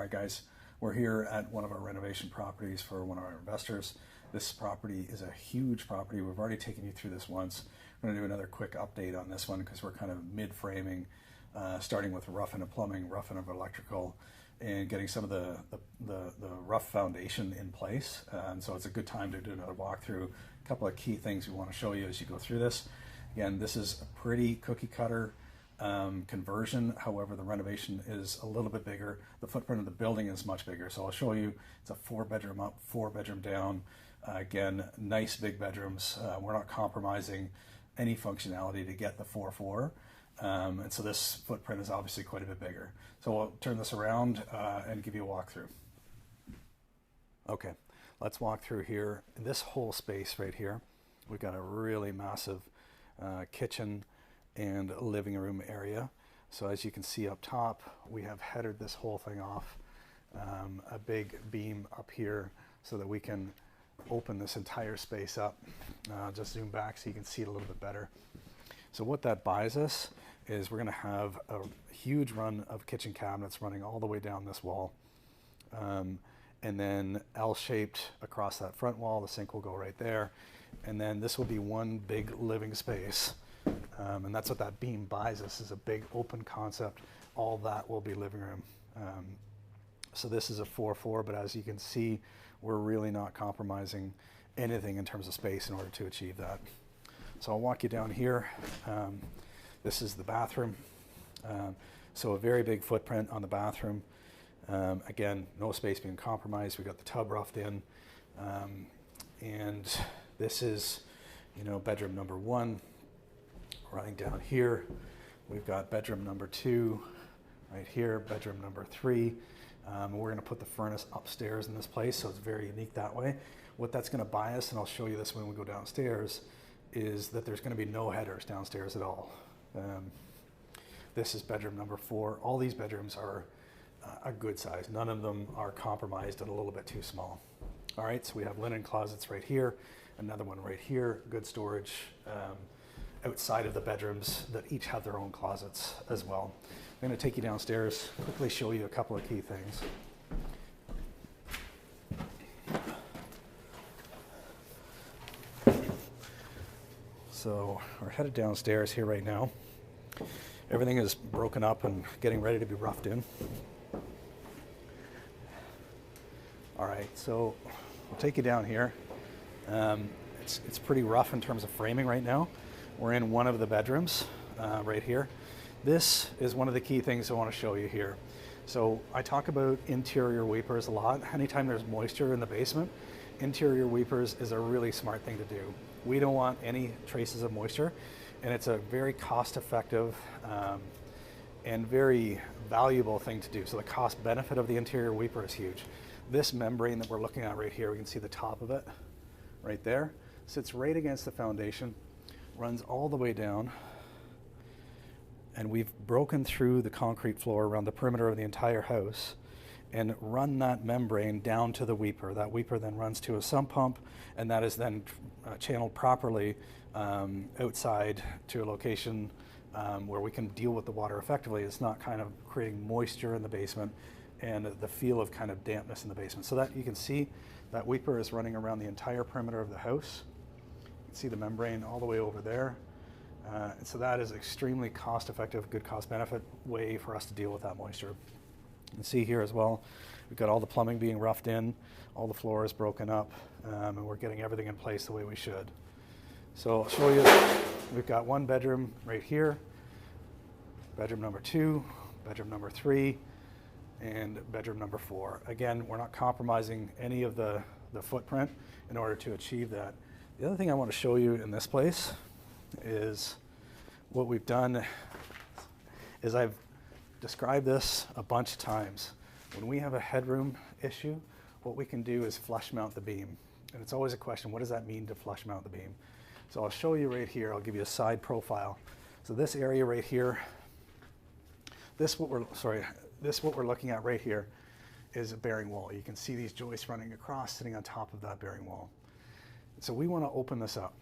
All right, guys, we're here at one of our renovation properties for one of our investors. This property is a huge property. We've already taken you through this once. We're going to do another quick update on this one because we're kind of mid-framing, starting with roughing of plumbing, roughing of electrical, and getting some of the rough foundation in place. And so it's a good time to do another walkthrough. A couple of key things we want to show you as you go through this. Again, this is a pretty cookie cutter conversion. However, the renovation is a little bit bigger. The footprint of the building is much bigger. So I'll show you, it's a 4-bedroom up, 4-bedroom down. Again, nice big bedrooms. We're not compromising any functionality to get the 4-4. And so this footprint is obviously quite a bit bigger. So we'll turn this around and give you a walkthrough. Okay, let's walk through here. In this whole space right here, we've got a really massive kitchen and living room area. So as you can see up top, we have headered this whole thing off, a big beam up here so that we can open this entire space up. Just zoom back so you can see it a little bit better. So what that buys us is we're going to have a huge run of kitchen cabinets running all the way down this wall, and then L-shaped across that front wall. The sink will go right there, and then this will be one big living space. And that's what that beam buys us, is a big open concept. All that will be living room. So this is a 4-4, but as you can see, we're really not compromising anything in terms of space in order to achieve that. So I'll walk you down here. This is the bathroom. So a very big footprint on the bathroom. Again, no space being compromised. We got the tub roughed in. And this is, bedroom number 1. Running down here, we've got bedroom number 2 right here, bedroom number 3. We're going to put the furnace upstairs in this place, so it's very unique that way. What that's going to buy us, and I'll show you this when we go downstairs, is that there's going to be no headers downstairs at all. This is bedroom number 4. All these bedrooms are a good size. None of them are compromised and a little bit too small. All right, so we have linen closets right here, another one right here, good storage outside of the bedrooms that each have their own closets as well. I'm going to take you downstairs, quickly show you a couple of key things. So we're headed downstairs here right now. Everything is broken up and getting ready to be roughed in. All right, so we'll take you down here. It's pretty rough in terms of framing right now. We're in one of the bedrooms right here. This is one of the key things I want to show you here. So I talk about interior weepers a lot. Anytime there's moisture in the basement, interior weepers is a really smart thing to do. We don't want any traces of moisture, and it's a very cost-effective and very valuable thing to do. So the cost benefit of the interior weeper is huge. This membrane that we're looking at right here, we can see the top of it right there, sits right against the foundation, runs all the way down, and we've broken through the concrete floor around the perimeter of the entire house and run that membrane down to the weeper. That weeper then runs to a sump pump, and that is then channeled properly outside to a location where we can deal with the water effectively. It's not kind of creating moisture in the basement and the feel of kind of dampness in the basement. So that you can see that weeper is running around the entire perimeter of the house. You can see the membrane all the way over there. And so that is extremely cost-effective, good cost-benefit way for us to deal with that moisture. You can see here as well, we've got all the plumbing being roughed in, all the floor is broken up, and we're getting everything in place the way we should. So I'll show you, we've got one bedroom right here, bedroom number 2, bedroom number 3, and bedroom number 4. Again, we're not compromising any of the footprint in order to achieve that. The other thing I want to show you in this place is what we've done is I've described this a bunch of times. When we have a headroom issue, what we can do is flush mount the beam. And it's always a question, what does that mean to flush mount the beam? So I'll show you right here, I'll give you a side profile. So this area right here, this what we're looking at right here is a bearing wall. You can see these joists running across, sitting on top of that bearing wall. So we want to open this up,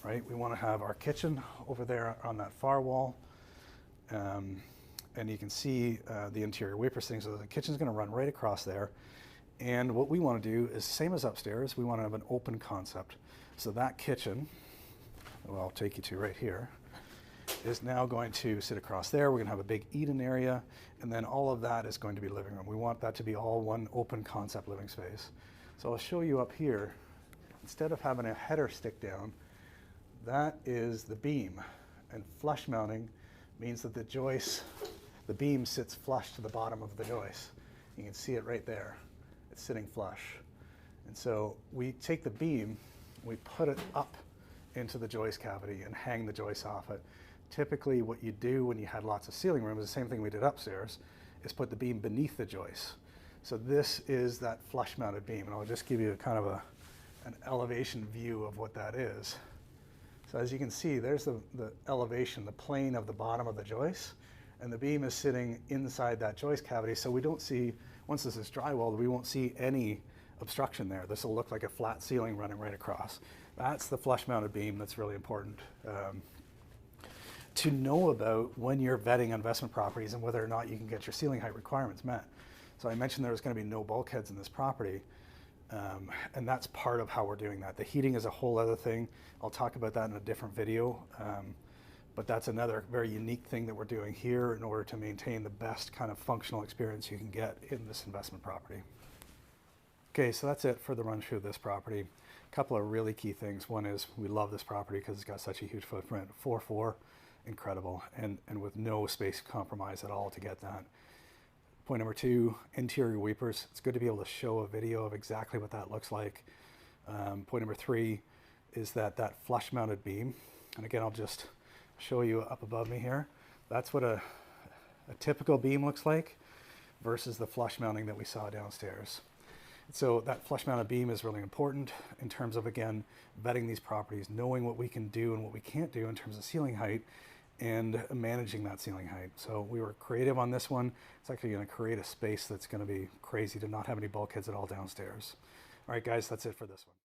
right? We want to have our kitchen over there on that far wall. and you can see the interior weeper sitting. So the kitchen's going to run right across there. And what we want to do is same as upstairs. We want to have an open concept. So that kitchen, well, I'll take you to right here, is now going to sit across there. We're going to have a big eat-in area, and then all of that is going to be living room. We want that to be all one open concept living space. So I'll show you up here. Instead of having a header stick down, that is the beam. And flush mounting means that the joist, the beam sits flush to the bottom of the joist. You can see it right there. It's sitting flush. And so we take the beam, we put it up into the joist cavity and hang the joist off it. Typically what you do when you had lots of ceiling room is the same thing we did upstairs, is put the beam beneath the joist. So this is that flush mounted beam, and I'll just give you kind of an elevation view of what that is. So as you can see, there's the elevation, the plane of the bottom of the joist, and the beam is sitting inside that joist cavity, so we don't see, once this is drywalled, we won't see any obstruction there. This will look like a flat ceiling running right across. That's the flush mounted beam that's really important to know about when you're vetting investment properties and whether or not you can get your ceiling height requirements met. So I mentioned there was going to be no bulkheads in this property, and that's part of how we're doing that. The heating is a whole other thing. I'll talk about that in a different video, but that's another very unique thing that we're doing here in order to maintain the best kind of functional experience you can get in this investment property. Okay, so that's it for the run through of this property. A couple of really key things. One is we love this property because it's got such a huge footprint. 4.4, incredible, and with no space compromise at all to get that. Point number two, interior weepers. It's good to be able to show a video of exactly what that looks like. Point number three is that flush mounted beam. And again, I'll just show you up above me here. That's what a typical beam looks like versus the flush mounting that we saw downstairs. So that flush mounted beam is really important in terms of, again, vetting these properties, knowing what we can do and what we can't do in terms of ceiling height, and managing that ceiling height. So we were creative on this one. It's actually going to create a space that's going to be crazy to not have any bulkheads at all downstairs. All right, guys, that's it for this one.